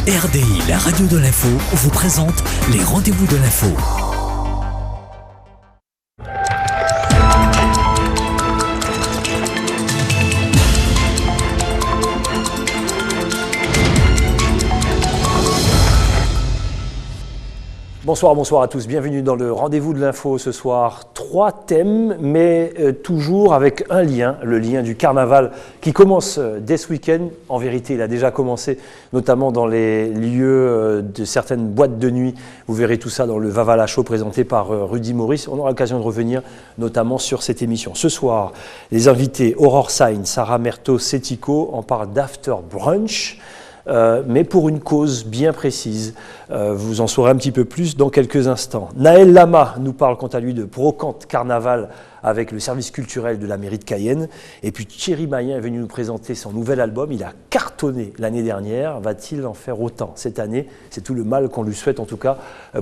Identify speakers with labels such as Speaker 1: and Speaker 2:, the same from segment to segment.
Speaker 1: RDI, la radio de l'info, vous présente les rendez-vous de l'info.
Speaker 2: Bonsoir à tous, bienvenue dans le rendez-vous de l'info ce soir. 3 thèmes, mais toujours avec un lien, le lien du carnaval qui commence dès ce week-end. En vérité, il a déjà commencé, notamment dans les lieux de certaines boîtes de nuit. Vous verrez tout ça dans le Vavala Show présenté par Rudy Maurice. On aura l'occasion de revenir notamment sur cette émission. Ce soir, les invités Aurore Sain, Sarah Merto-Setico, on parle d'after brunch. Mais pour une cause bien précise. Vous en saurez un petit peu plus dans quelques instants. Naël Lama nous parle quant à lui de brocante carnaval avec le service culturel de la mairie de Cayenne. Et puis Thierry Mayen est venu nous présenter son nouvel album. Il a cartonné l'année dernière. Va-t-il en faire autant cette année? C'est tout le mal qu'on lui souhaite en tout cas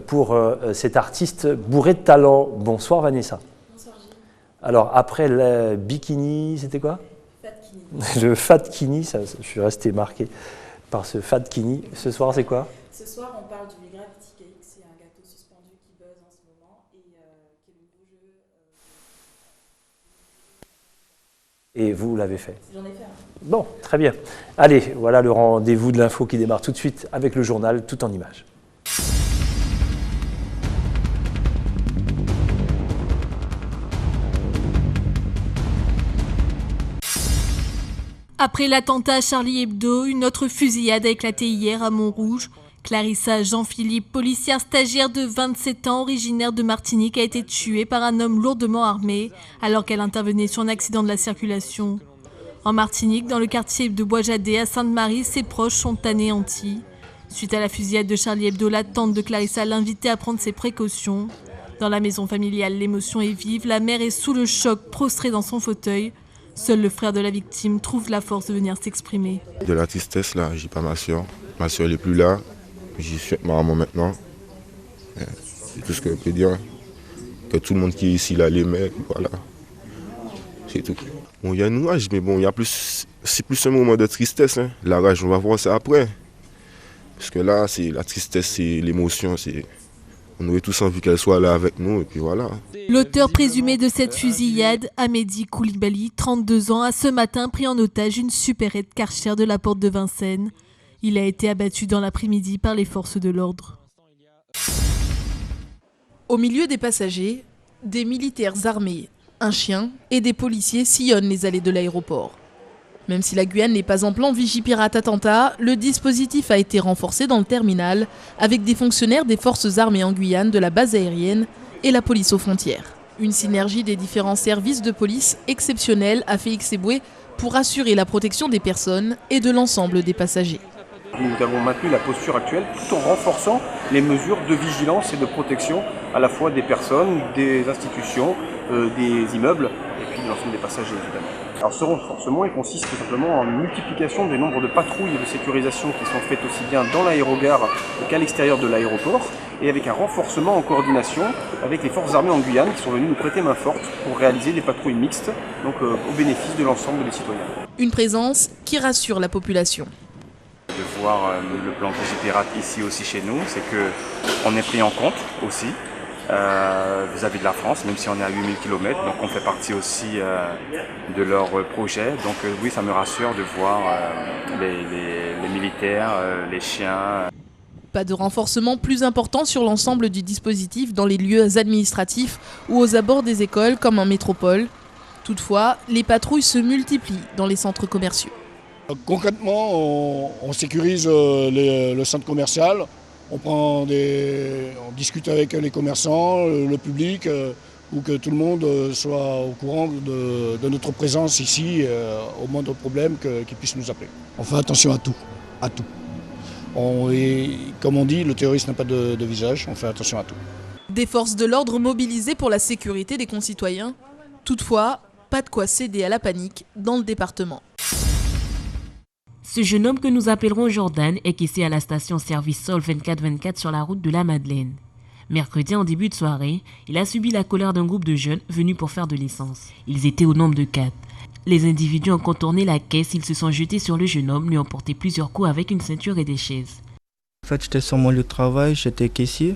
Speaker 2: pour cet artiste bourré de talent. Bonsoir Vanessa.
Speaker 3: Bonsoir Gilles.
Speaker 2: Alors après le bikini, c'était quoi?
Speaker 3: Fatkini.
Speaker 2: Le Fatkini, ça, je suis resté marqué par ce Fatkini. Ce soir, c'est quoi?
Speaker 3: Ce soir, on parle du Gravity Cake. C'est un gâteau suspendu qui buzz en ce moment et qui est le nouveau jeu.
Speaker 2: Et vous l'avez fait?
Speaker 3: J'en ai fait un.
Speaker 2: Bon, très bien. Allez, voilà le rendez-vous de l'info qui démarre tout de suite avec le journal, tout en images.
Speaker 4: Après l'attentat à Charlie Hebdo, une autre fusillade a éclaté hier à Montrouge. Clarissa Jean-Philippe, policière stagiaire de 27 ans, originaire de Martinique, a été tuée par un homme lourdement armé alors qu'elle intervenait sur un accident de la circulation. En Martinique, dans le quartier de Bois-Jadé, à Sainte-Marie, ses proches sont anéantis. Suite à la fusillade de Charlie Hebdo, la tante de Clarissa l'invitait à prendre ses précautions. Dans la maison familiale, l'émotion est vive, la mère est sous le choc, prostrée dans son fauteuil. Seul le frère de la victime trouve la force de venir s'exprimer.
Speaker 5: De la tristesse là, j'ai pas ma soeur. Ma soeur n'est plus là. J'y suis avec ma maman maintenant. C'est tout ce que je peux dire. Que tout le monde qui est ici là l'aimait, voilà. C'est tout. Bon, il y a une rage, mais bon, c'est plus un moment de tristesse. Hein. La rage, on va voir ça après. Parce que là, c'est la tristesse, c'est l'émotion, on aurait tous envie qu'elle soit là avec nous, et puis voilà.
Speaker 4: L'auteur présumé de cette fusillade, Amédi Koulibaly, 32 ans, a ce matin pris en otage une supérette Karcher de la porte de Vincennes. Il a été abattu dans l'après-midi par les forces de l'ordre.
Speaker 6: Au milieu des passagers, des militaires armés, un chien et des policiers sillonnent les allées de l'aéroport. Même si la Guyane n'est pas en plan Vigipirate attentat, le dispositif a été renforcé dans le terminal avec des fonctionnaires des forces armées en Guyane, de la base aérienne et la police aux frontières. Une synergie des différents services de police exceptionnelle a fait Xeboué pour assurer la protection des personnes et de l'ensemble des passagers.
Speaker 7: Nous avons maintenu la posture actuelle tout en renforçant les mesures de vigilance et de protection à la fois des personnes, des institutions, des immeubles et puis de l'ensemble des passagers évidemment. Alors ce renforcement il consiste tout simplement en une multiplication des nombres de patrouilles de sécurisation qui sont faites aussi bien dans l'aérogare qu'à l'extérieur de l'aéroport et avec un renforcement en coordination avec les forces armées en Guyane qui sont venues nous prêter main forte pour réaliser des patrouilles mixtes donc au bénéfice de l'ensemble des citoyens.
Speaker 6: Une présence qui rassure la population.
Speaker 8: De voir le plan Vigipirate ici aussi chez nous, c'est qu'on est pris en compte aussi vis-à-vis de la France, même si on est à 8000 km, donc on fait partie aussi de leur projet. Donc oui, ça me rassure de voir les militaires, les chiens.
Speaker 6: Pas de renforcement plus important sur l'ensemble du dispositif dans les lieux administratifs ou aux abords des écoles comme en métropole. Toutefois, les patrouilles se multiplient dans les centres commerciaux.
Speaker 9: Concrètement, on sécurise le centre commercial, on discute avec les commerçants, le public, pour que tout le monde soit au courant de notre présence ici, au moindre problème qu'ils puissent nous appeler. On fait attention à tout, à tout. Comme on dit, le terroriste n'a pas de visage, on fait attention à tout.
Speaker 6: Des forces de l'ordre mobilisées pour la sécurité des concitoyens. Toutefois, pas de quoi céder à la panique dans le département.
Speaker 10: Ce jeune homme que nous appellerons Jordan est caissé à la station-service Sol 24-24 sur la route de la Madeleine. Mercredi, en début de soirée, il a subi la colère d'un groupe de jeunes venus pour faire de l'essence. Ils étaient au nombre de 4. Les individus ont contourné la caisse, ils se sont jetés sur le jeune homme, lui ont porté plusieurs coups avec une ceinture et des chaises.
Speaker 11: fait, j'étais sur mon lieu de travail, j'étais caissier.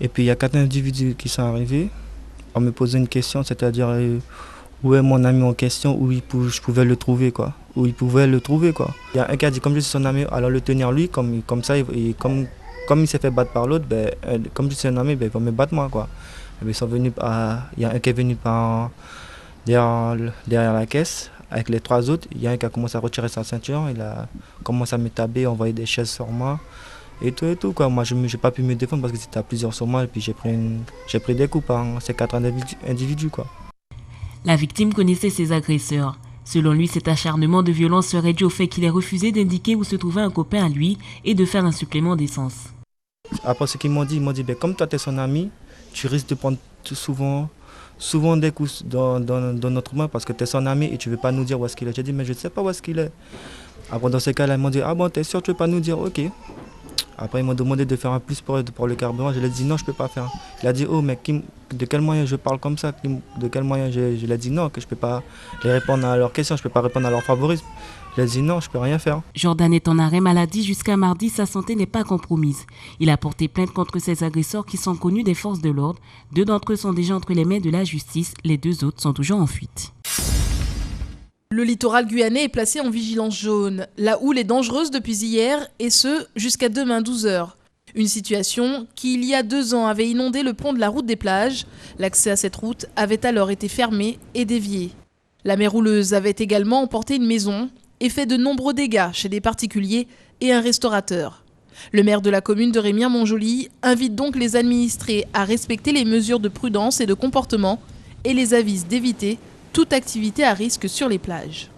Speaker 11: Et puis il y a 4 individus qui sont arrivés. On me posait une question, c'est-à-dire où est mon ami en question, où je pouvais le trouver, quoi. Où il pouvait le trouver, quoi. Il y a un qui a dit, comme je suis son ami, alors le tenir lui, comme ça, comme il s'est fait battre par l'autre, comme je suis son ami, il va me battre moi, quoi. Et ils sont venus il y a un qui est venu derrière la caisse, avec les 3 autres. Il y a un qui a commencé à retirer sa ceinture, il a commencé à me taper, envoyer des chaises sur moi. Et tout, quoi. Moi, je n'ai pas pu me défendre parce que c'était à plusieurs sur moi et puis j'ai pris des coups par ces 4 individus, quoi.
Speaker 10: La victime connaissait ses agresseurs. Selon lui, cet acharnement de violence serait dû au fait qu'il ait refusé d'indiquer où se trouvait un copain à lui et de faire un supplément d'essence.
Speaker 11: Après ce qu'ils m'ont dit, comme toi tu es son ami, tu risques de prendre souvent des coups dans notre main parce que tu es son ami et tu ne veux pas nous dire où est-ce qu'il est. J'ai dit, mais je ne sais pas où est-ce qu'il est. Après, dans ces cas-là, ils m'ont dit, ah bon, t'es sûr, tu ne veux pas nous dire, ok. Après, ils m'ont demandé de faire un plus pour le carburant. Je lui ai dit, non, je ne peux pas faire. Il a dit, oh, mais de quel moyen je parle comme ça? De quel moyen je lui ai dit non, que je ne peux pas les répondre à leurs questions, je ne peux pas répondre à leurs favorismes. Je lui ai dit non, je ne peux rien faire.
Speaker 10: Jordan est en arrêt maladie jusqu'à mardi, sa santé n'est pas compromise. Il a porté plainte contre ses agresseurs qui sont connus des forces de l'ordre. 2 d'entre eux sont déjà entre les mains de la justice, les 2 autres sont toujours en fuite.
Speaker 6: Le littoral guyanais est placé en vigilance jaune. La houle est dangereuse depuis hier et ce, jusqu'à demain 12h. Une situation qui, il y a 2 ans, avait inondé le pont de la route des plages. L'accès à cette route avait alors été fermé et dévié. La mer houleuse avait également emporté une maison et fait de nombreux dégâts chez des particuliers et un restaurateur. Le maire de la commune de Rémière-Montjoly invite donc les administrés à respecter les mesures de prudence et de comportement et les avise d'éviter toute activité à risque sur les plages.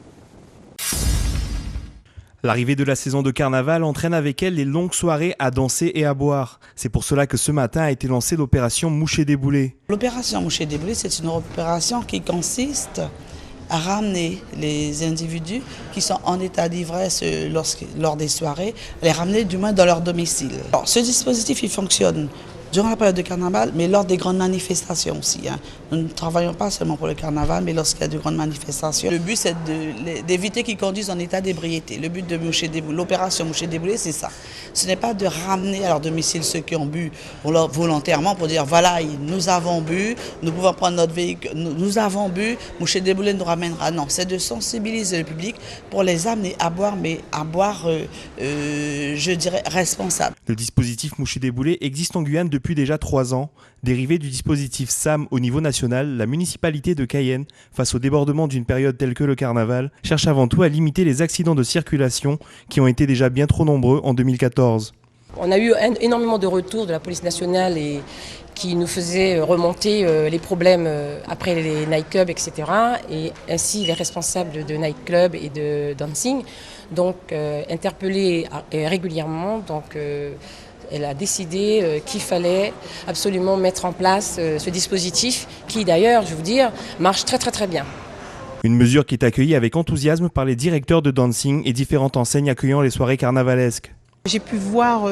Speaker 12: L'arrivée de la saison de carnaval entraîne avec elle les longues soirées à danser et à boire. C'est pour cela que ce matin a été lancée l'opération Moucher Déboulé.
Speaker 13: L'opération Moucher Déboulé, c'est une opération qui consiste à ramener les individus qui sont en état d'ivresse lors des soirées, les ramener du moins dans leur domicile. Alors, ce dispositif, il fonctionne durant la période de carnaval, mais lors des grandes manifestations aussi. Nous ne travaillons pas seulement pour le carnaval, mais lorsqu'il y a de grandes manifestations. Le but, c'est d'éviter qu'ils conduisent en état d'ébriété. Le but de l'opération Moucher Déboulé, c'est ça. Ce n'est pas de ramener à leur domicile ceux qui ont bu volontairement pour dire voilà, nous avons bu, nous pouvons prendre notre véhicule, nous avons bu, Moucher Déboulé nous ramènera. Non, c'est de sensibiliser le public pour les amener à boire, mais à boire, je dirais, responsable.
Speaker 12: Le dispositif Moucher Déboulé existe en Guyane depuis déjà 3 ans. Dérivé du dispositif SAM au niveau national, la municipalité de Cayenne, face au débordement d'une période telle que le carnaval, cherche avant tout à limiter les accidents de circulation qui ont été déjà bien trop nombreux en 2014.
Speaker 14: On a eu énormément de retours de la police nationale et qui nous faisait remonter les problèmes après les nightclubs, etc. Et ainsi les responsables de nightclubs et de dancing, donc interpellés régulièrement. Donc, elle a décidé qu'il fallait absolument mettre en place ce dispositif qui d'ailleurs, je vais vous dire, marche très très très bien.
Speaker 12: Une mesure qui est accueillie avec enthousiasme par les directeurs de dancing et différentes enseignes accueillant les soirées carnavalesques.
Speaker 15: J'ai pu voir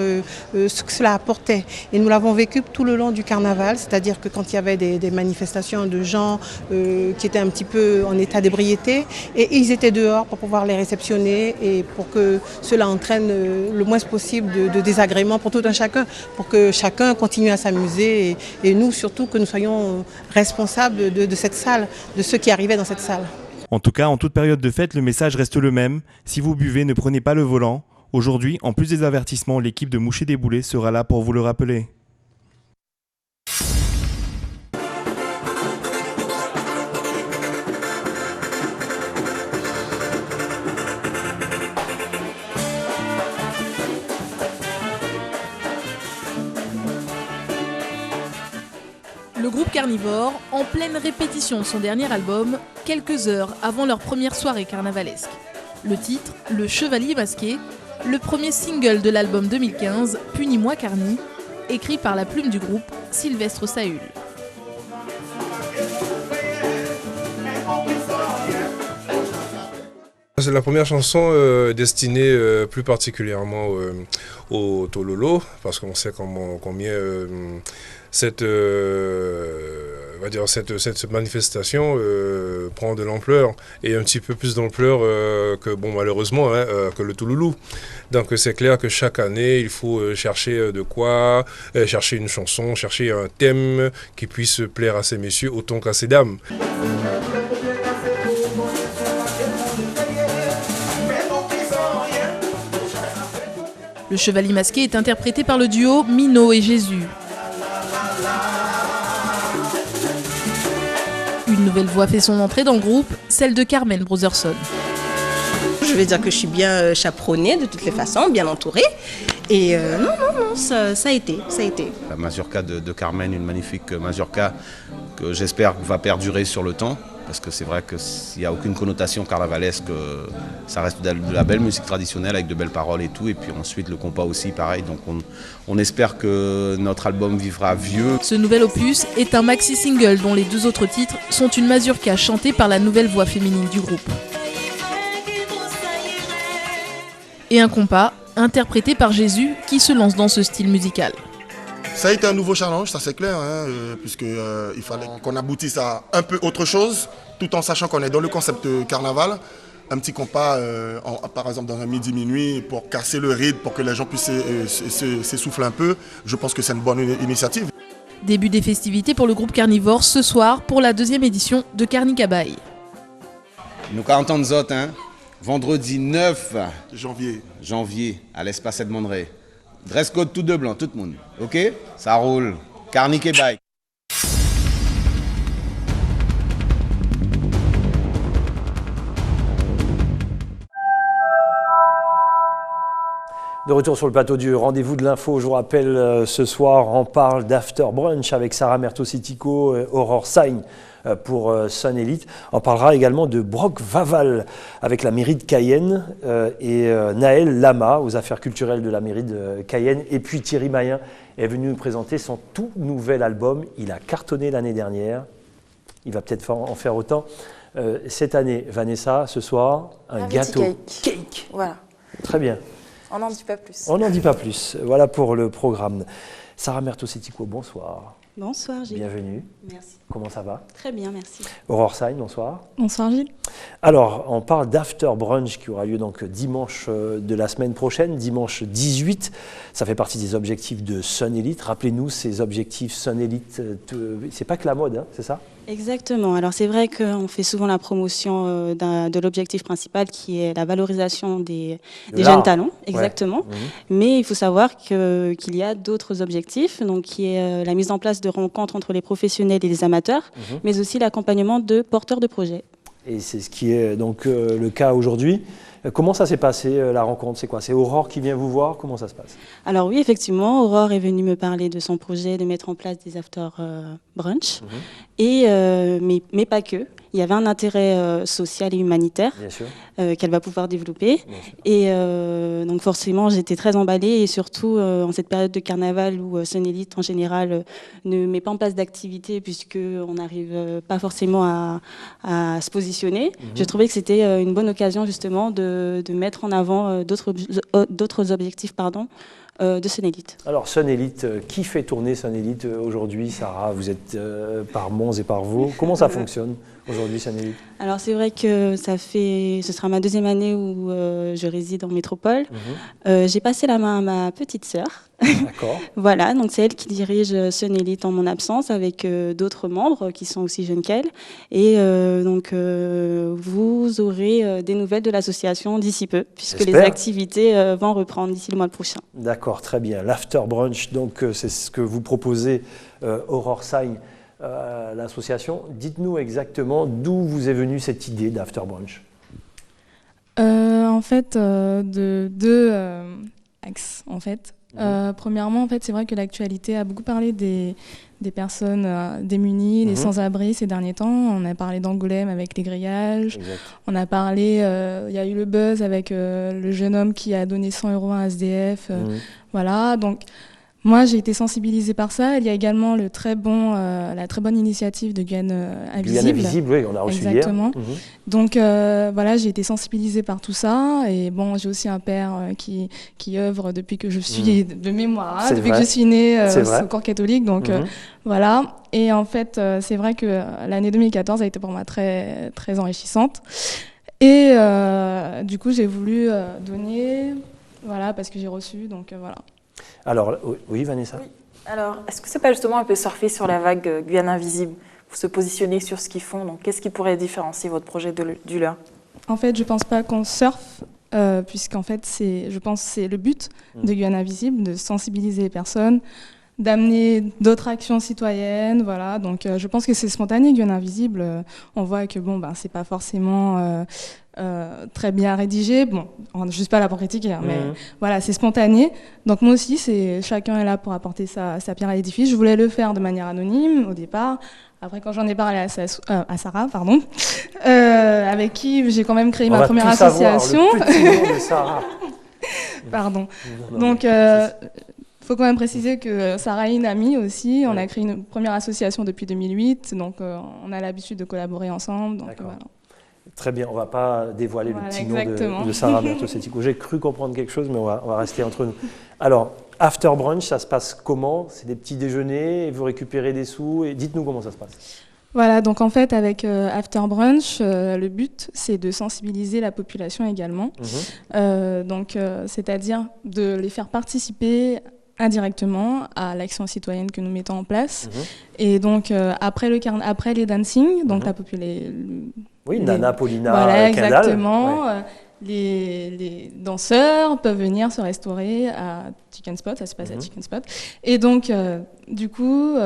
Speaker 15: ce que cela apportait et nous l'avons vécu tout le long du carnaval, c'est-à-dire que quand il y avait des manifestations de gens qui étaient un petit peu en état d'ébriété et ils étaient dehors pour pouvoir les réceptionner et pour que cela entraîne le moins possible de désagréments pour tout un chacun, pour que chacun continue à s'amuser et nous surtout que nous soyons responsables de cette salle, de ceux qui arrivaient dans cette salle.
Speaker 12: En tout cas, en toute période de fête, le message reste le même. Si vous buvez, ne prenez pas le volant. Aujourd'hui, en plus des avertissements, l'équipe de Moucher Déboulé sera là pour vous le rappeler.
Speaker 6: Le groupe Carnivore, en pleine répétition de son dernier album, quelques heures avant leur première soirée carnavalesque. Le titre, Le Chevalier Masqué, le premier single de l'album 2015, Punis-moi Carny, écrit par la plume du groupe, Sylvestre Saül.
Speaker 16: C'est la première chanson destinée plus particulièrement au Tololo, parce qu'on sait combien cette on va dire, cette manifestation prend de l'ampleur et un petit peu plus d'ampleur que, bon, malheureusement, que le Touloulou. Donc c'est clair que chaque année, il faut chercher de quoi, chercher une chanson, chercher un thème qui puisse plaire à ces messieurs autant qu'à ces dames.
Speaker 6: Le chevalier masqué est interprété par le duo Mino et Jésus. Une nouvelle voix fait son entrée dans le groupe, celle de Carmen Brotherson.
Speaker 17: Je vais dire que je suis bien chaperonnée de toutes les façons, bien entourée. Et non, ça a été.
Speaker 18: La mazurka de Carmen, une magnifique mazurka que j'espère va perdurer sur le temps. Parce que c'est vrai qu'il n'y a aucune connotation carnavalesque, ça reste de la belle musique traditionnelle avec de belles paroles et tout. Et puis ensuite le compas aussi, pareil. Donc on espère que notre album vivra vieux.
Speaker 6: Ce nouvel opus est un maxi-single dont les 2 autres titres sont une mazurka chantée par la nouvelle voix féminine du groupe. Et un compas interprété par Jésus qui se lance dans ce style musical.
Speaker 19: Ça a été un nouveau challenge, ça c'est clair, puisqu'il fallait qu'on aboutisse à un peu autre chose, tout en sachant qu'on est dans le concept carnaval. Un petit compas, par exemple dans un midi-minuit, pour casser le rythme, pour que les gens puissent s'essouffler un peu. Je pense que c'est une bonne initiative.
Speaker 6: Début des festivités pour le groupe Carnivore ce soir pour la 2e édition de Carnicabaye.
Speaker 18: Nos 40 ans de Zot, vendredi 9
Speaker 19: janvier
Speaker 18: à l'espace Edmond Ray. Dress code tout de blanc, tout le monde. Ok? Ça roule. Carnique et bike.
Speaker 2: De retour sur le plateau du rendez-vous de l'info, je vous rappelle, ce soir, on parle d'After Brunch avec Sarah Mertositico, Aurore Sagne pour Sun Elite. On parlera également de Brock Vaval avec la mairie de Cayenne et Naël Lama aux affaires culturelles de la mairie de Cayenne. Et puis Thierry Mayen est venu nous présenter son tout nouvel album. Il a cartonné l'année dernière. Il va peut-être en faire autant. Cette année, Vanessa, ce soir, un gâteau.
Speaker 3: Cake. Voilà.
Speaker 2: Très bien.
Speaker 3: On n'en dit pas plus.
Speaker 2: On n'en dit pas plus. Voilà pour le programme. Sarah Mertositico, bonsoir.
Speaker 20: Bonsoir Gilles.
Speaker 2: Bienvenue.
Speaker 20: Merci.
Speaker 2: Comment ça va?
Speaker 20: Très bien, merci.
Speaker 2: Aurore Sagne, bonsoir.
Speaker 20: Bonsoir Gilles.
Speaker 2: Alors, on parle d'After Brunch qui aura lieu donc dimanche de la semaine prochaine, dimanche 18. Ça fait partie des objectifs de Sun Elite. Rappelez-nous ces objectifs Sun Elite. C'est pas que la mode, c'est ça?
Speaker 20: Exactement. Alors c'est vrai qu'on fait souvent la promotion de l'objectif principal qui est la valorisation des jeunes talents. Exactement. Ouais. Mais il faut savoir qu'il y a d'autres objectifs, donc qui est la mise en place de rencontres entre les professionnels et les amateurs, mais aussi l'accompagnement de porteurs de projets.
Speaker 2: Et c'est ce qui est donc le cas aujourd'hui. Comment ça s'est passé la rencontre? C'est quoi? C'est Aurore qui vient vous voir? Comment ça se passe?
Speaker 20: Alors oui, effectivement, Aurore est venue me parler de son projet de mettre en place des after brunch, et mais pas que. Il y avait un intérêt social et humanitaire qu'elle va pouvoir développer. Et donc forcément, j'étais très emballée, et surtout en cette période de carnaval où Sun Elite en général ne met pas en place d'activités puisqu'on n'arrive pas forcément à se positionner. Je trouvais que c'était une bonne occasion justement de mettre en avant d'autres objectifs de Sun Elite.
Speaker 2: Alors Sun Elite, qui fait tourner Sun Elite aujourd'hui? Sarah, vous êtes par Mons et par Vaux. Comment ça fonctionne aujourd'hui, Sun Elite?
Speaker 20: Alors c'est vrai que ce sera ma 2e année où je réside en métropole. J'ai passé la main à ma petite sœur.
Speaker 2: D'accord.
Speaker 20: Voilà, donc c'est elle qui dirige Sun Elite en mon absence avec d'autres membres qui sont aussi jeunes qu'elle. Et donc vous aurez des nouvelles de l'association d'ici peu, puisque les activités vont reprendre d'ici le mois prochain.
Speaker 2: D'accord, très bien. L'After Brunch, donc c'est ce que vous proposez, Aurore Sagne, l'association. Dites-nous exactement d'où vous est venue cette idée d'After Brunch.
Speaker 21: En fait, de 2 axes, en fait. Premièrement, en fait, c'est vrai que l'actualité a beaucoup parlé des personnes démunies, des sans-abri ces derniers temps. On a parlé d'Angoulême avec les grillages. Exact. On a parlé, il y a eu le buzz avec le jeune homme qui a donné 100 € à un SDF. Voilà, donc Moi, j'ai été sensibilisée par ça. Il y a également la très bonne initiative de Guyane Invisible.
Speaker 2: Guyane Invisible, oui, on a reçu
Speaker 21: Exactement.
Speaker 2: hier.
Speaker 21: Donc voilà, j'ai été sensibilisée par tout ça. Et bon, j'ai aussi un père qui œuvre depuis que je suis de mémoire, depuis que je suis née au corps catholique. Donc voilà. Et en fait, c'est vrai que l'année 2014 a été pour moi très, très enrichissante. Et du coup, j'ai voulu donner, voilà, parce que j'ai reçu. Donc voilà.
Speaker 2: Alors, oui, Vanessa.
Speaker 3: Oui. Alors, est-ce que c'est pas justement un peu surfer sur la vague Guyane Invisible, vous se positionner sur ce qu'ils font? Donc, qu'est-ce qui pourrait différencier votre projet du leur?
Speaker 21: En fait, je pense pas qu'on surfe, puisqu'en fait, je pense que c'est le but de Guyane Invisible, de sensibiliser les personnes, d'amener d'autres actions citoyennes, voilà. Donc, je pense que c'est spontané, Guyane Invisible. On voit que bon, c'est pas forcément très bien rédigé. Bon, je suis pas là pour critiquer, mais voilà, c'est spontané. Donc moi aussi, chacun est là pour apporter sa pierre à l'édifice. Je voulais le faire de manière anonyme au départ. Après, quand j'en ai parlé à Sarah, avec qui j'ai quand même créé ma première association.
Speaker 2: Le petit nom de Sarah.
Speaker 21: Pardon. Donc faut quand même préciser que Sarah est une amie aussi. On a créé une première association depuis 2008, donc on a l'habitude de collaborer ensemble. Donc voilà.
Speaker 2: Très bien, on ne va pas dévoiler le petit nom de Sarah Bertosetico. J'ai cru comprendre quelque chose, mais on va rester entre nous. Alors, after brunch, ça se passe comment? C'est des petits déjeuners, et vous récupérez des sous, et dites-nous comment ça se passe.
Speaker 21: Voilà, donc en fait, avec After Brunch, le but, c'est de sensibiliser la population également. C'est-à-dire de les faire participer indirectement à l'action citoyenne que nous mettons en place. Et donc, après les dancing, donc la population...
Speaker 2: Oui, Nana, Paulina,
Speaker 21: voilà,
Speaker 2: Kendall.
Speaker 21: Exactement. Ouais. Les danseurs peuvent venir se restaurer à Chicken Spot, ça se passe à Chicken Spot. Et donc, du coup,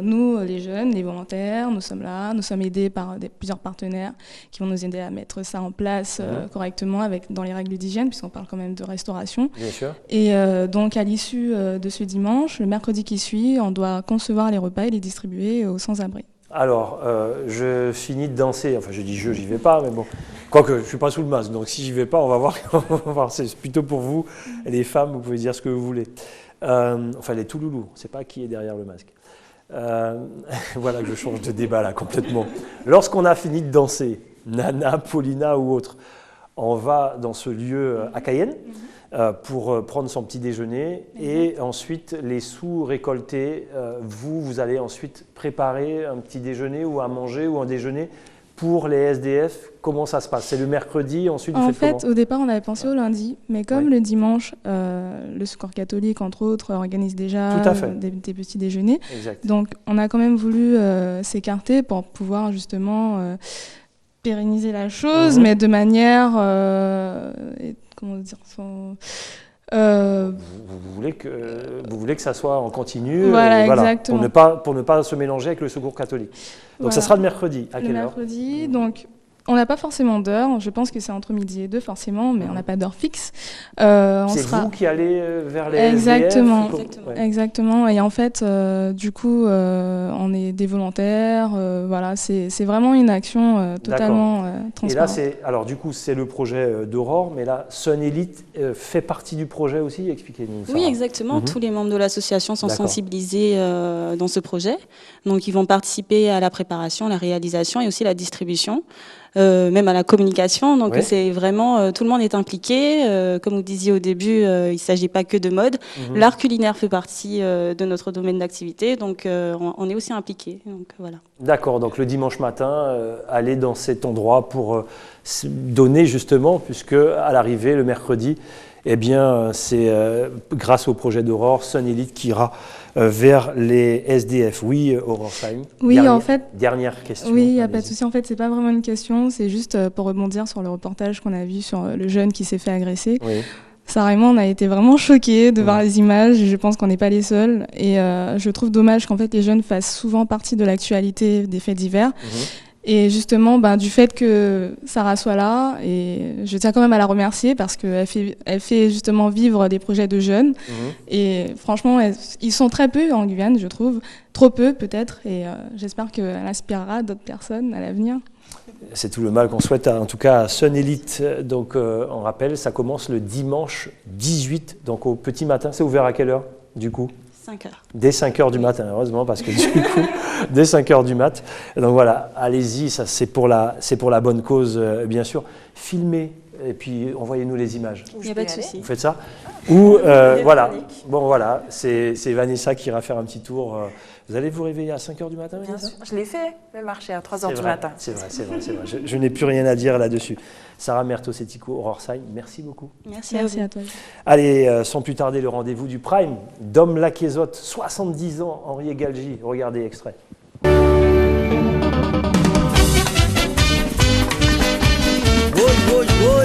Speaker 21: nous, les jeunes, les volontaires, nous sommes là, nous sommes aidés par plusieurs partenaires qui vont nous aider à mettre ça en place correctement dans les règles d'hygiène, puisqu'on parle quand même de restauration.
Speaker 2: Bien sûr.
Speaker 21: Et donc, à l'issue de ce dimanche, le mercredi qui suit, on doit concevoir les repas et les distribuer aux sans-abri.
Speaker 2: Alors, je finis de danser, enfin je dis j'y vais pas, mais bon, quoique je ne suis pas sous le masque, donc si j'y vais pas, on va voir, c'est plutôt pour vous, les femmes, vous pouvez dire ce que vous voulez. Enfin les tout loulous, on ne sait pas qui est derrière le masque. Voilà que je change de débat là complètement. Lorsqu'on a fini de danser, Nana, Paulina ou autre, on va dans ce lieu à Cayenne, pour prendre son petit déjeuner et ensuite les sous récoltés, vous allez ensuite préparer un petit déjeuner ou à manger ou un déjeuner pour les SDF. Comment ça se passe? C'est le mercredi, ensuite vous faites comment?
Speaker 21: En fait, au départ, on avait pensé au lundi, mais comme le dimanche, le Secours catholique, entre autres, organise déjà des petits déjeuners.
Speaker 2: Exact.
Speaker 21: Donc, on a quand même voulu s'écarter pour pouvoir justement pérenniser la chose, mais de manière... comment dire,
Speaker 2: vous voulez que ça soit en continu,
Speaker 21: voilà, exactement.
Speaker 2: pour ne pas se mélanger avec le Secours catholique. Donc ça sera le mercredi. À quelle heure?
Speaker 21: Le mercredi, donc on n'a pas forcément d'heure. Je pense que c'est entre midi et 2 forcément, mais on n'a pas d'heure fixe.
Speaker 2: C'est vous qui allez vers les
Speaker 21: Exactement.
Speaker 2: SDF,
Speaker 21: Exactement. Et en fait, du coup, on est des volontaires. Voilà, c'est vraiment une action totalement transparente.
Speaker 2: Et là, alors du coup, c'est le projet d'Aurore, mais là, Sun Elite fait partie du projet aussi. Expliquez-nous ça.
Speaker 20: Oui, exactement. Tous les membres de l'association sont sensibilisés dans ce projet. Donc, ils vont participer à la préparation, à la réalisation et aussi la distribution. Même à la communication, donc c'est vraiment tout le monde est impliqué. Comme vous disiez au début, il ne s'agit pas que de mode. L'art culinaire fait partie de notre domaine d'activité, donc on est aussi impliqué. Donc voilà.
Speaker 2: D'accord, donc le dimanche matin, aller dans cet endroit pour donner justement, puisque à l'arrivée le mercredi, eh bien c'est grâce au projet d'Aurore, Sun Elite qui ira vers les SDF. Oui, Aurore Saïm.
Speaker 21: Oui, en fait.
Speaker 2: Dernière question.
Speaker 21: Oui, il n'y a pas de souci. En fait, c'est pas vraiment une question. C'est juste pour rebondir sur le reportage qu'on a vu sur le jeune qui s'est fait agresser.
Speaker 2: Oui.
Speaker 21: Sarah et moi, on a été vraiment choqués de voir les images. Je pense qu'on n'est pas les seuls. Et je trouve dommage qu'en fait les jeunes fassent souvent partie de l'actualité des faits divers. Et justement, du fait que Sarah soit là, et je tiens quand même à la remercier parce qu'elle fait justement vivre des projets de jeunes. Et franchement, ils sont très peu en Guyane, je trouve. Trop peu peut-être. Et j'espère qu'elle inspirera d'autres personnes à l'avenir.
Speaker 2: C'est tout le mal qu'on souhaite, en tout cas à Sun Elite. Donc, on rappelle, ça commence le dimanche 18, donc au petit matin. C'est ouvert à quelle heure, du coup?
Speaker 20: 5 heures.
Speaker 2: Dès 5 heures du matin, heureusement, parce que du coup, dès 5 heures du mat. Donc voilà, allez-y, ça c'est pour la bonne cause, bien sûr. Filmez et puis envoyez-nous les images.
Speaker 20: Il n'y a pas de souci.
Speaker 2: Vous faites ça? Ou voilà, bon voilà, c'est Vanessa qui ira faire un petit tour. Vous allez vous réveiller à 5 heures du matin,
Speaker 3: Bien
Speaker 2: Vanessa?
Speaker 3: sûr, je l'ai fait, même marcher à 3 heures du matin.
Speaker 2: C'est vrai. Je n'ai plus rien à dire là-dessus. Sarah Mertos-Etico, Aurore Saï, merci beaucoup.
Speaker 20: Merci à toi.
Speaker 2: Allez, sans plus tarder, le rendez-vous du Prime. Dom Laquezotte, 70 ans, Henri Galgi. Regardez extrait.
Speaker 1: Oi,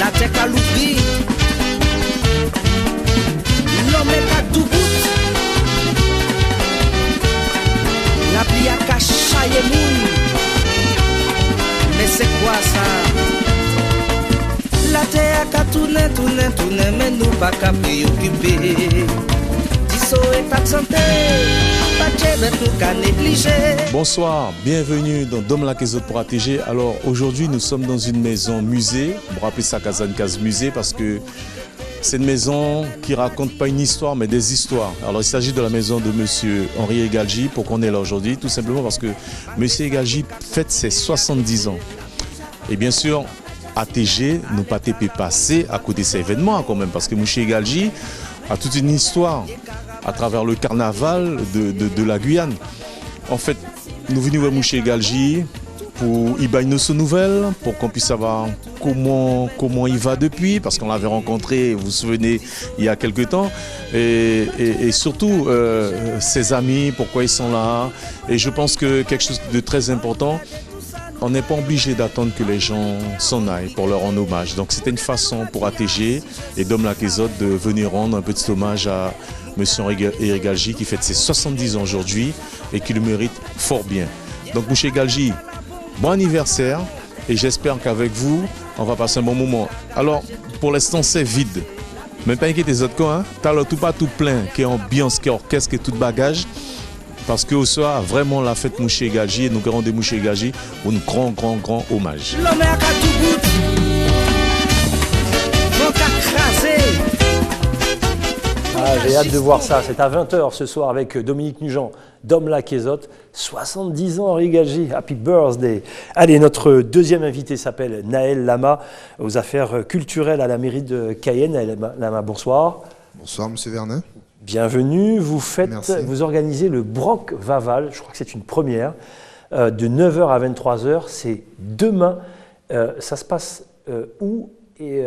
Speaker 1: la tête à l'oubli. L'homme est pas tout bout. La pluie a caché moule. Mais c'est quoi ça? La terre a tourné, mais nous pas qu'à préoccuper. Disso est à santé, pas de nous qu'à négliger.
Speaker 22: Bonsoir, bienvenue dans Dom Laquezotte pour ATG. Alors aujourd'hui nous sommes dans une maison musée, on va appeler ça Kazan Kaz musée parce que c'est une maison qui raconte pas une histoire mais des histoires. Alors il s'agit de la maison de monsieur Henri Egalgi. Pourquoi on est là aujourd'hui? Tout simplement parce que monsieur Egalgi fête ses 70 ans. Et bien sûr, ATG nous pas passer à côté de ces événements quand même parce que monsieur Egalgi a toute une histoire à travers le carnaval de la Guyane. En fait, nous venons voir monsieur Egalgi pour y bailler nos nouvelles, pour qu'on puisse savoir comment il va depuis, parce qu'on l'avait rencontré, vous vous souvenez, il y a quelques temps, et surtout ses amis, pourquoi ils sont là. Et je pense que quelque chose de très important, on n'est pas obligé d'attendre que les gens s'en aillent pour leur rendre hommage. Donc c'était une façon pour ATG et Dom Laquezotte de venir rendre un petit hommage à monsieur Henri Galgi qui fête ses 70 ans aujourd'hui et qui le mérite fort bien. Donc monsieur Galgi, bon anniversaire et j'espère qu'avec vous, on va passer un bon moment. Alors, pour l'instant, c'est vide. Même pas inquiéter les autres quoi, hein? T'as le tout pas tout plein, qui est ambiance, qui est orchestre, qui est tout bagage. Parce qu'au soir, vraiment, la fête Mouché Galgi et nous rendons Mouché Galgi pour un grand hommage.
Speaker 2: J'ai hâte de voir ça. C'est à 20h ce soir avec Dominique Nugent, Dom Laquezotte, 70 ans Henri Galgi, happy birthday. Allez, notre deuxième invité s'appelle Naël Lama, aux affaires culturelles à la mairie de Cayenne. Naël Lama, bonsoir.
Speaker 23: Bonsoir, monsieur Vernet.
Speaker 2: Bienvenue. Vous organisez le Broc Vaval, je crois que c'est une première, de 9h à 23h. C'est demain. Ça se passe où? Et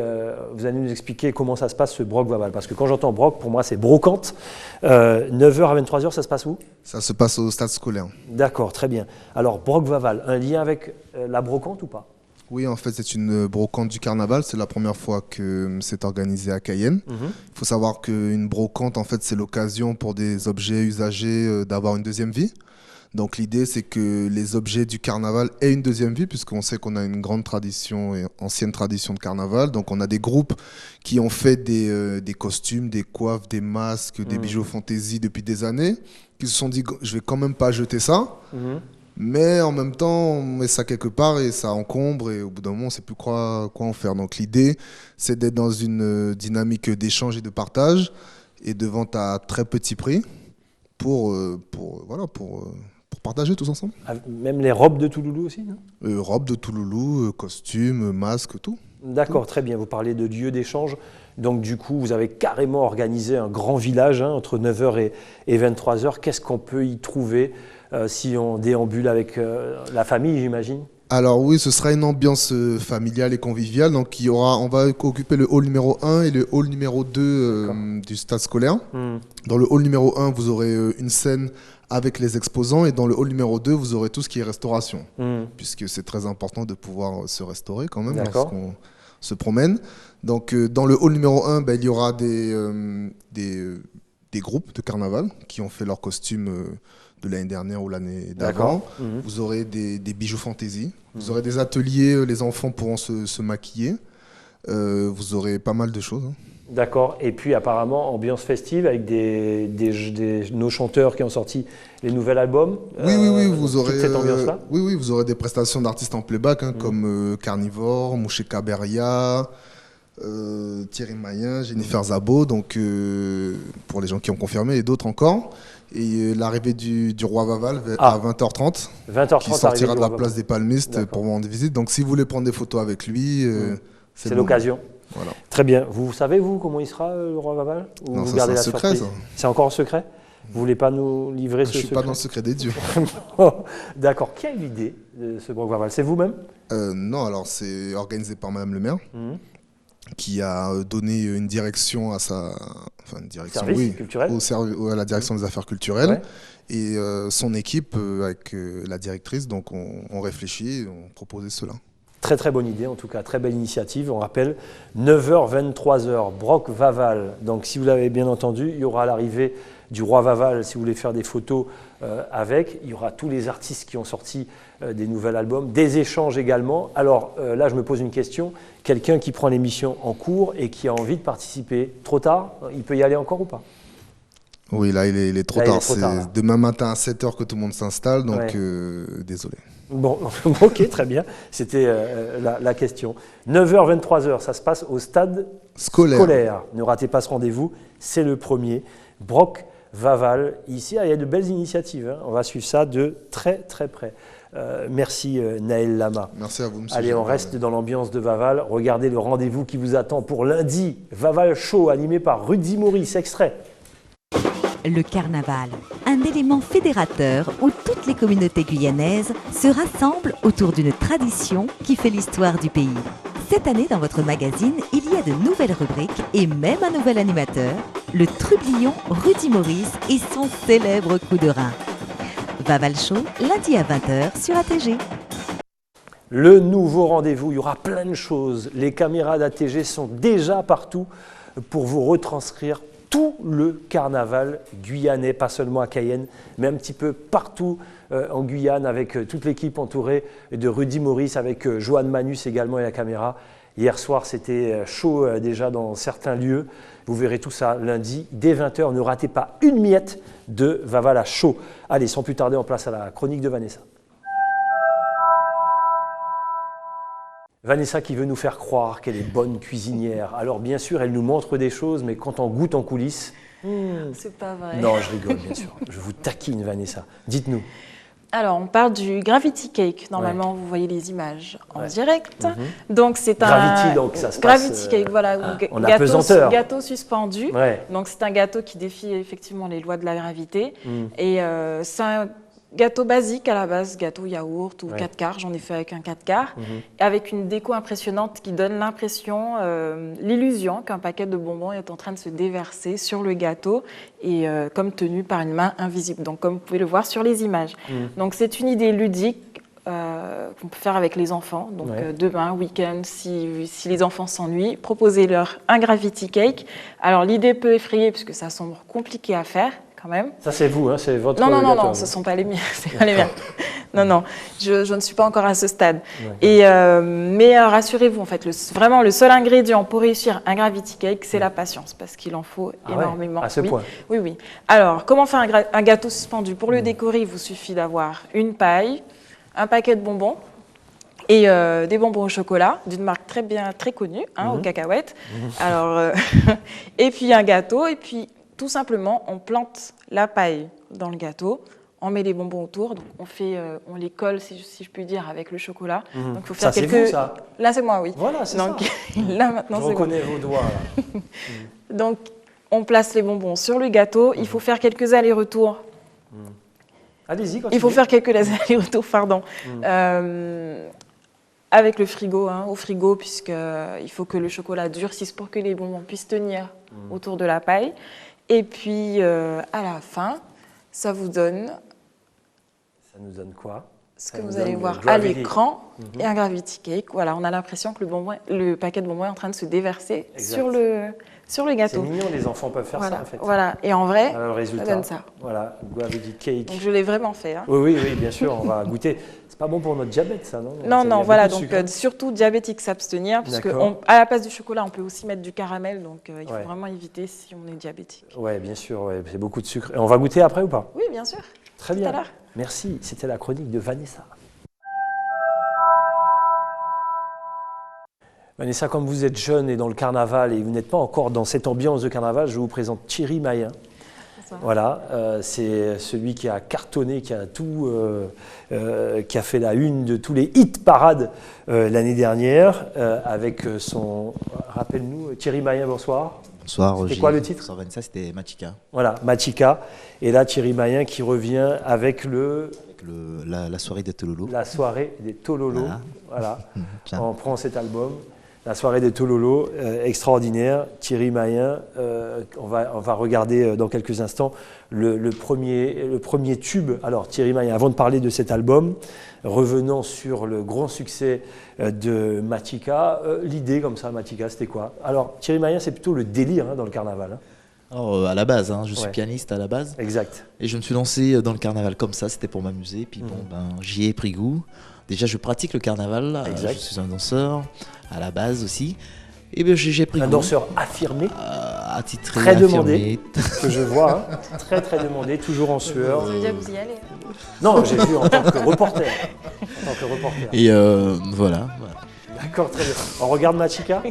Speaker 2: vous allez nous expliquer comment ça se passe ce Broc Vaval. Parce que quand j'entends Broc, pour moi c'est brocante. 9h à 23h, ça se passe où?
Speaker 23: Ça se passe au stade scolaire.
Speaker 2: D'accord, très bien. Alors Broc Vaval, un lien avec la brocante ou pas?
Speaker 23: Oui, en fait, c'est une brocante du carnaval. C'est la première fois que c'est organisé à Cayenne. Il faut savoir qu'une brocante, en fait, c'est l'occasion pour des objets usagés d'avoir une deuxième vie. Donc l'idée, c'est que les objets du carnaval aient une deuxième vie, puisqu'on sait qu'on a une grande tradition et ancienne tradition de carnaval. Donc on a des groupes qui ont fait des costumes, des coiffes, des masques, des bijoux fantaisie depuis des années, qui se sont dit, je vais quand même pas jeter ça. Mais en même temps, on met ça quelque part et ça encombre et au bout d'un moment, on ne sait plus quoi en faire. Donc l'idée, c'est d'être dans une dynamique d'échange et de partage et de vente à très petit prix pour partager tous ensemble.
Speaker 2: Même les robes de Touloulou aussi, non?
Speaker 23: Robes de Touloulou, costumes, masques, tout.
Speaker 2: D'accord, très bien. Vous parlez de lieux d'échange. Donc du coup, vous avez carrément organisé un grand village entre 9h et 23h. Qu'est-ce qu'on peut y trouver si on déambule avec la famille, j'imagine?
Speaker 23: Alors oui, ce sera une ambiance familiale et conviviale. Donc on va occuper le hall numéro 1 et le hall numéro 2 du stade scolaire. Dans le hall numéro 1, vous aurez une scène avec les exposants et dans le hall numéro 2, vous aurez tout ce qui est restauration. Puisque c'est très important de pouvoir se restaurer quand même lorsqu'on se promène. Donc dans le hall numéro 1, il y aura des groupes de carnaval qui ont fait leurs costumes de l'année dernière ou l'année d'avant. Vous aurez des bijoux fantaisie. Vous aurez des ateliers, les enfants pourront se maquiller. Vous aurez pas mal de choses.
Speaker 2: D'accord. Et puis apparemment, ambiance festive avec nos chanteurs qui ont sorti les nouveaux albums.
Speaker 23: Oui, vous aurez
Speaker 2: toute cette ambiance-là.
Speaker 23: Oui, vous aurez des prestations d'artistes en playback comme Carnivore, Mouché Caberia, Thierry Mayen, Jennifer Zabo, donc pour les gens qui ont confirmé, et d'autres encore. Et l'arrivée du roi Vaval à 20h30,
Speaker 2: 20h30
Speaker 23: qui sortira de la
Speaker 2: Vaval.
Speaker 23: place des Palmistes pour vous rendre visite. Donc si vous voulez prendre des photos avec lui,
Speaker 2: c'est l'occasion.
Speaker 23: Voilà.
Speaker 2: Très bien. Vous savez, vous, comment il sera, le roi Vaval? Ou
Speaker 23: non,
Speaker 2: vous
Speaker 23: ça,
Speaker 2: gardez
Speaker 23: c'est un
Speaker 2: la
Speaker 23: secret,
Speaker 2: surprise? C'est encore un secret? Vous voulez pas nous livrer ce secret?
Speaker 23: Je suis pas dans le secret des dieux.
Speaker 2: D'accord. Qui a eu l'idée de ce Broc Vaval? C'est vous-même?
Speaker 23: Non, alors c'est organisé par Madame le maire, qui a donné une direction à sa... Enfin, une direction,
Speaker 2: service culturel.
Speaker 23: à la direction des affaires culturelles.
Speaker 2: Ouais.
Speaker 23: Et son équipe, avec la directrice, donc on réfléchit et on proposait cela.
Speaker 2: Très très bonne idée, en tout cas, très belle initiative. On rappelle, 9h, 23h, Broc Vaval. Donc si vous l'avez bien entendu, il y aura l'arrivée du roi Vaval, si vous voulez faire des photos avec. Il y aura tous les artistes qui ont sorti des nouveaux albums, des échanges également. Alors là, je me pose une question. Quelqu'un qui prend l'émission en cours et qui a envie de participer, trop tard, il peut y aller encore ou pas?
Speaker 23: Oui, là, il est trop tard. C'est demain matin à 7h que tout le monde s'installe, donc désolé.
Speaker 2: Bon, ok, très bien. C'était la question. 9h, 23h, ça se passe au stade scolaire. Ne ratez pas ce rendez-vous, c'est le premier. Broc Vaval, ici, il y a de belles initiatives. Hein. On va suivre ça de très très près. Merci Naël Lama.
Speaker 23: Merci à vous, monsieur.
Speaker 2: Allez, on reste dans l'ambiance de Vaval. Regardez le rendez-vous qui vous attend pour lundi. Vaval Show, animé par Rudy Maurice, extrait.
Speaker 4: Le carnaval, un élément fédérateur où toutes les communautés guyanaises se rassemblent autour d'une tradition qui fait l'histoire du pays. Cette année, dans votre magazine, il y a de nouvelles rubriques et même un nouvel animateur, le trublion Rudy Maurice et son célèbre coup de rein. Vaval Show, lundi à 20h sur ATG.
Speaker 2: Le nouveau rendez-vous, il y aura plein de choses. Les caméras d'ATG sont déjà partout pour vous retranscrire tout le carnaval guyanais, pas seulement à Cayenne, mais un petit peu partout en Guyane, avec toute l'équipe entourée de Rudy Maurice, avec Joanne Manus également et la caméra. Hier soir, c'était chaud déjà dans certains lieux. Vous verrez tout ça lundi, dès 20h. Ne ratez pas une miette de Vaval à chaud. Allez, sans plus tarder, en place à la chronique de Vanessa. Vanessa qui veut nous faire croire qu'elle est bonne cuisinière. Alors bien sûr, elle nous montre des choses, mais quand on goûte en coulisses...
Speaker 3: C'est pas vrai.
Speaker 2: Non, je rigole bien sûr. Je vous taquine Vanessa. Dites-nous.
Speaker 3: Alors, on parle du Gravity Cake. Normalement, vous voyez les images en direct. Donc, c'est un...
Speaker 2: Gravity, donc ça se
Speaker 3: Gravity
Speaker 2: passe,
Speaker 3: Cake, voilà.
Speaker 2: en apesanteur.
Speaker 3: Gâteau suspendu.
Speaker 2: Ouais.
Speaker 3: Donc, c'est un gâteau qui défie effectivement les lois de la gravité. Et c'est un gâteau basique à la base, gâteau yaourt ou 4 quarts. J'en ai fait avec un 4 quarts. Avec une déco impressionnante qui donne l'impression, l'illusion qu'un paquet de bonbons est en train de se déverser sur le gâteau et comme tenu par une main invisible. Donc, comme vous pouvez le voir sur les images. Donc, c'est une idée ludique qu'on peut faire avec les enfants. Donc, demain, week-end, si les enfants s'ennuient, proposez-leur un Gravity Cake. Alors, l'idée peut effrayer puisque ça semble compliqué à faire. Quand même.
Speaker 2: Ça c'est vous, hein, c'est votre
Speaker 3: non,
Speaker 2: gâteau.
Speaker 3: Non, ce ne sont pas les miens. C'est pas les miens. Non, je ne suis pas encore à ce stade. Et, mais rassurez-vous, en fait, vraiment le seul ingrédient pour réussir un Gravity Cake, c'est la patience, parce qu'il en faut énormément.
Speaker 2: À ce point.
Speaker 3: Oui. Alors, comment faire un gâteau suspendu? Pour le décorer, il vous suffit d'avoir une paille, un paquet de bonbons, et des bonbons au chocolat d'une marque très connue, aux cacahuètes. Alors, et puis un gâteau, et puis tout simplement, on plante la paille dans le gâteau, on met les bonbons autour, donc on les colle, si je puis dire, avec le chocolat. Donc, faut faire
Speaker 2: ça, c'est vous, ça?
Speaker 3: Là, c'est moi, oui.
Speaker 2: Voilà, c'est
Speaker 3: donc,
Speaker 2: ça.
Speaker 3: Là, maintenant,
Speaker 2: je reconnais vos doigts. Là.
Speaker 3: Donc, on place les bonbons sur le gâteau. Il faut faire quelques allers-retours.
Speaker 2: Allez-y, continuez.
Speaker 3: Il faut faire quelques allers-retours, pardon. Avec le frigo, au frigo, puisqu'il faut que le chocolat durcisse pour que les bonbons puissent tenir autour de la paille. Et puis, à la fin, ça vous donne...
Speaker 2: Ça nous donne quoi?
Speaker 3: Ce que vous allez voir à l'écran, et un Gravity Cake. Voilà, on a l'impression que le paquet de bonbons est en train de se déverser sur le gâteau.
Speaker 2: C'est mignon, les enfants peuvent faire ça, en fait.
Speaker 3: Voilà, et en vrai,
Speaker 2: résultat,
Speaker 3: ça donne ça.
Speaker 2: Voilà, Gravity Cake.
Speaker 3: Donc, je l'ai vraiment fait.
Speaker 2: Oui, bien sûr, on va goûter. C'est pas bon pour notre diabète, ça, non?
Speaker 3: Non, voilà, donc surtout diabétique, s'abstenir, parce qu'à la place du chocolat, on peut aussi mettre du caramel, donc il faut vraiment éviter si on est diabétique.
Speaker 2: Oui, bien sûr, c'est beaucoup de sucre. Et on va goûter après ou pas?
Speaker 3: Oui, bien sûr.
Speaker 2: Très bien. Merci, c'était la chronique de Vanessa. Vanessa, comme vous êtes jeune et dans le carnaval et vous n'êtes pas encore dans cette ambiance de carnaval, je vous présente Thierry Mayen. Voilà, c'est celui qui a cartonné, qui a fait la une de tous les hit parades l'année dernière avec son. Rappelle-nous, Thierry Mayen, bonsoir.
Speaker 5: Bonsoir, Roger.
Speaker 2: C'était quoi le titre?
Speaker 5: Bonsoir Vanessa, c'était Machika.
Speaker 2: Voilà, Machika. Et là, Thierry Mayen qui revient avec
Speaker 5: la soirée des Tololo.
Speaker 2: La soirée des Tololo. Voilà. On prend cet album. La soirée des Tololo, extraordinaire. Thierry Mayen, on va regarder dans quelques instants le premier tube. Alors Thierry Mayen, avant de parler de cet album, revenant sur le grand succès de Machika, l'idée comme ça, Machika, c'était quoi? Alors Thierry Mayen, c'est plutôt le délire dans le carnaval.
Speaker 5: Alors, à la base, je suis pianiste à la base.
Speaker 2: Exact.
Speaker 5: Et je me suis lancé dans le carnaval comme ça, c'était pour m'amuser. Puis j'y ai pris goût. Déjà, je pratique le carnaval. Je suis un danseur à la base aussi. Et bien, j'ai pris
Speaker 2: un
Speaker 5: goût.
Speaker 2: danseur affirmé,
Speaker 5: attitré,
Speaker 2: très demandé, que je vois, très très demandé, toujours en sueur.
Speaker 3: Ça veut dire que vous y allez?
Speaker 2: Non, j'ai vu en tant que reporter.
Speaker 5: Et voilà.
Speaker 2: D'accord, très bien. On regarde Machika.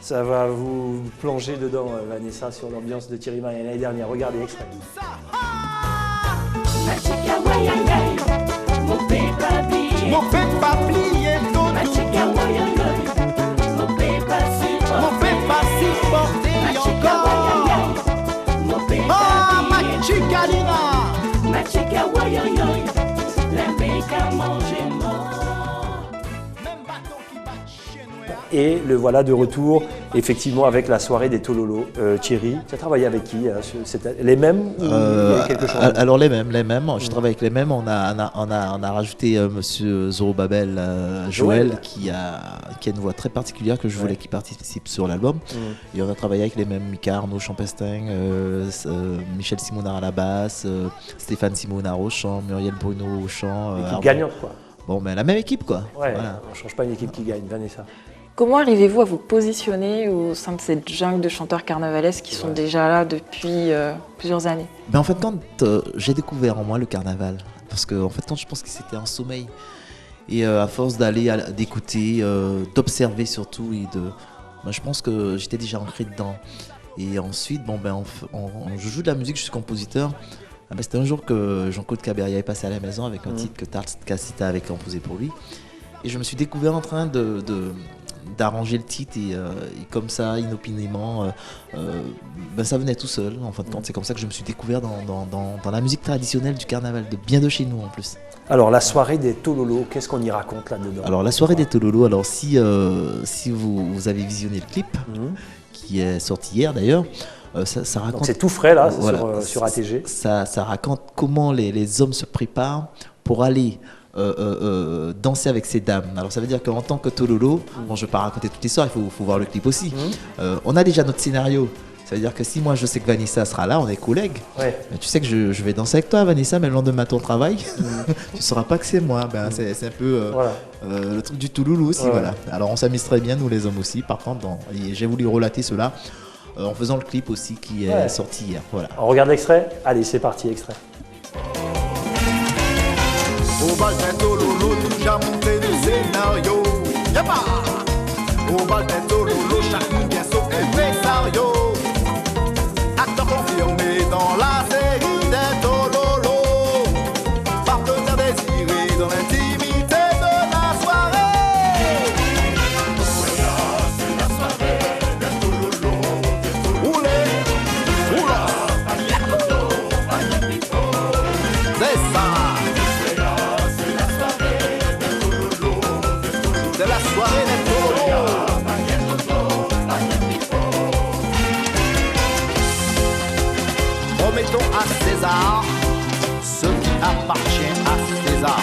Speaker 2: Ça va vous plonger dedans, Vanessa, sur l'ambiance de Thierry Mayen l'année dernière. Regardez l'extrait.
Speaker 1: Machika, mon fait pas plier tout. Machika, mon fait pas supporter encore. Oh, Machika Lina. Machika, la méca manger mort.
Speaker 2: Et le voilà de retour, effectivement, avec la soirée des Tololo. Thierry, tu as travaillé avec qui? Les mêmes ou il y a quelque chose?
Speaker 5: Alors les mêmes. Je travaille avec les mêmes. On a rajouté Monsieur Zorobabel Joël qui a une voix très particulière que je voulais qu'il participe sur l'album. Et on a travaillé avec les mêmes, Mika Arnaud Champestin, Michel Simonard à la basse, Stéphane Simonard au chant, Muriel Bruno au chant.
Speaker 2: Équipe gagnante, quoi.
Speaker 5: Bon, mais la même équipe, quoi.
Speaker 2: Ouais,
Speaker 5: voilà.
Speaker 2: On ne change pas une équipe qui gagne, Vanessa.
Speaker 3: Comment arrivez-vous à vous positionner au sein de cette jungle de chanteurs carnavalesques qui sont déjà là depuis plusieurs années?
Speaker 5: En fait, quand j'ai découvert en moi le carnaval, parce que en fait, quand je pense que c'était un sommeil, et à force d'écouter, d'observer surtout, et je pense que j'étais déjà ancré dedans. Et ensuite, je joue de la musique, je suis compositeur. C'était un jour que Jean-Claude Caberia est passé à la maison avec un titre que Tart Cassita avait composé pour lui. Et je me suis découvert en train d'arranger le titre et comme ça, inopinément, ça venait tout seul. En fin de compte, c'est comme ça que je me suis découvert dans la musique traditionnelle du carnaval, bien de chez nous en plus.
Speaker 2: Alors, la soirée des Tololo, qu'est-ce qu'on y raconte là-dedans?
Speaker 5: Alors, la soirée des Tololo, alors si vous avez visionné le clip, qui est sorti hier d'ailleurs, ça raconte.
Speaker 2: Donc c'est tout frais là, voilà, sur ATG.
Speaker 5: Ça raconte comment les hommes se préparent pour aller danser avec ces dames. Alors ça veut dire qu'en tant que Tololo, je ne vais pas raconter toute l'histoire, il faut voir le clip aussi. On a déjà notre scénario. Ça veut dire que si moi je sais que Vanessa sera là, on est collègues.
Speaker 2: Ouais.
Speaker 5: Tu sais que je vais danser avec toi, Vanessa, mais le lendemain de ton travail, tu ne sauras pas que c'est moi. C'est un peu le truc du Touloulou aussi. Voilà. Alors on s'amuse très bien, nous les hommes aussi. Par contre, j'ai voulu relater cela en faisant le clip aussi qui est sorti hier. Voilà.
Speaker 2: On regarde l'extrait? Allez, c'est parti, extrait.
Speaker 1: Au bal d'un Tololo, déjà monté le scénario. Y'a au bal d'un Tololo, chacun vient sauf impresario. Acteur confirmé dans la série des Tololo. Partenaire désiré dans l'intimité de la soirée. C'est la soirée des Tololo. Oulé, oula, c'est ça. Remettons à César ce qui appartient à César.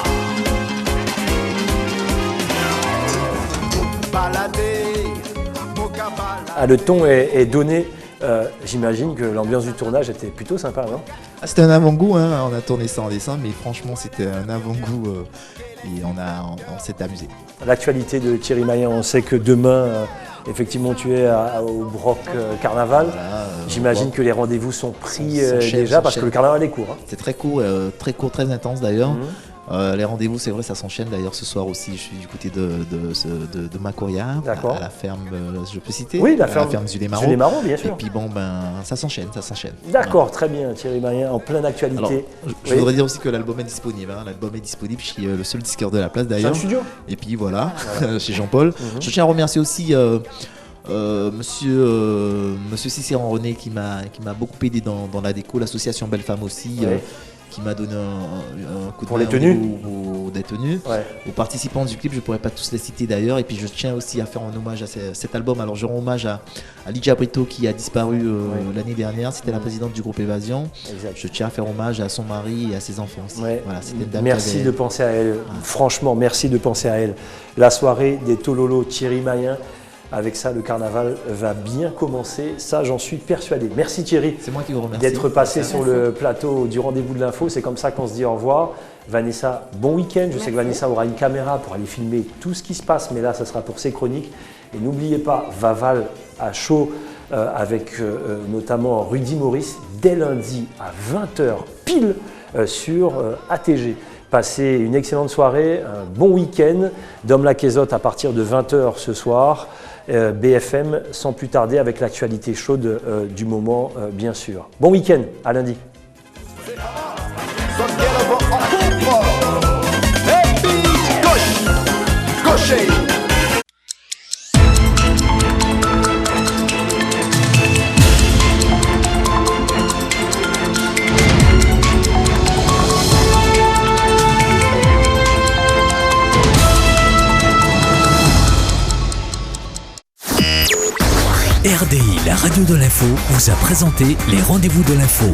Speaker 2: Le ton est donné. J'imagine que l'ambiance du tournage était plutôt sympa, non?
Speaker 5: C'était un avant-goût, on a tourné ça en dessin, mais franchement c'était un avant-goût et on s'est amusé.
Speaker 2: L'actualité de Thierry Mayen, on sait que demain, effectivement, tu es au Broc Carnaval. Voilà, j'imagine que les rendez-vous sont pris déjà parce que le carnaval est court.
Speaker 5: C'est très court, très intense d'ailleurs. Les rendez-vous, c'est vrai, ça s'enchaîne. D'ailleurs, ce soir aussi, je suis du côté de Macoria, à la ferme, je peux citer,
Speaker 2: oui, la
Speaker 5: ferme Zulémaro.
Speaker 2: Zulémaro, bien sûr.
Speaker 5: Et puis bon, ça s'enchaîne.
Speaker 2: D'accord, très bien, Thierry Mayen, en pleine actualité.
Speaker 5: Alors, je voudrais dire aussi que l'album est disponible. L'album est disponible chez le seul disqueur de la place, d'ailleurs.
Speaker 2: C'est un studio.
Speaker 5: Et puis voilà, chez Jean-Paul. Je tiens à remercier aussi Monsieur Cicéron René qui m'a beaucoup aidé dans la déco, l'association Belle Femme aussi. Qui m'a donné un coup de main
Speaker 2: les tenues.
Speaker 5: Des tenues. Aux participants du clip, je ne pourrais pas tous les citer d'ailleurs. Et puis je tiens aussi à faire un hommage à cet album. Alors je rends hommage à Lydia Brito qui a disparu l'année dernière. C'était la présidente du groupe Évasion. Exact. Je tiens à faire hommage à son mari et à ses enfants aussi. Voilà,
Speaker 2: merci de penser à elle. Franchement, merci de penser à elle. La soirée des Tololo, Thierry Mayen. Avec ça, le carnaval va bien commencer. Ça, j'en suis persuadé. Merci Thierry.
Speaker 5: C'est moi qui vous remercie.
Speaker 2: D'être passé sur le plateau du rendez-vous de l'info. C'est comme ça qu'on se dit au revoir. Vanessa, bon week-end. Je sais que Vanessa aura une caméra pour aller filmer tout ce qui se passe. Mais là, ça sera pour ses chroniques. Et n'oubliez pas, Vaval à chaud avec notamment Rudy Maurice dès lundi à 20h pile sur ATG. Passez une excellente soirée, un bon week-end. Dom Laquezotte à partir de 20h ce soir. BFM sans plus tarder avec l'actualité chaude du moment, bien sûr. Bon week-end, à lundi.
Speaker 7: RDI, la radio de l'info, vous a présenté les rendez-vous de l'info.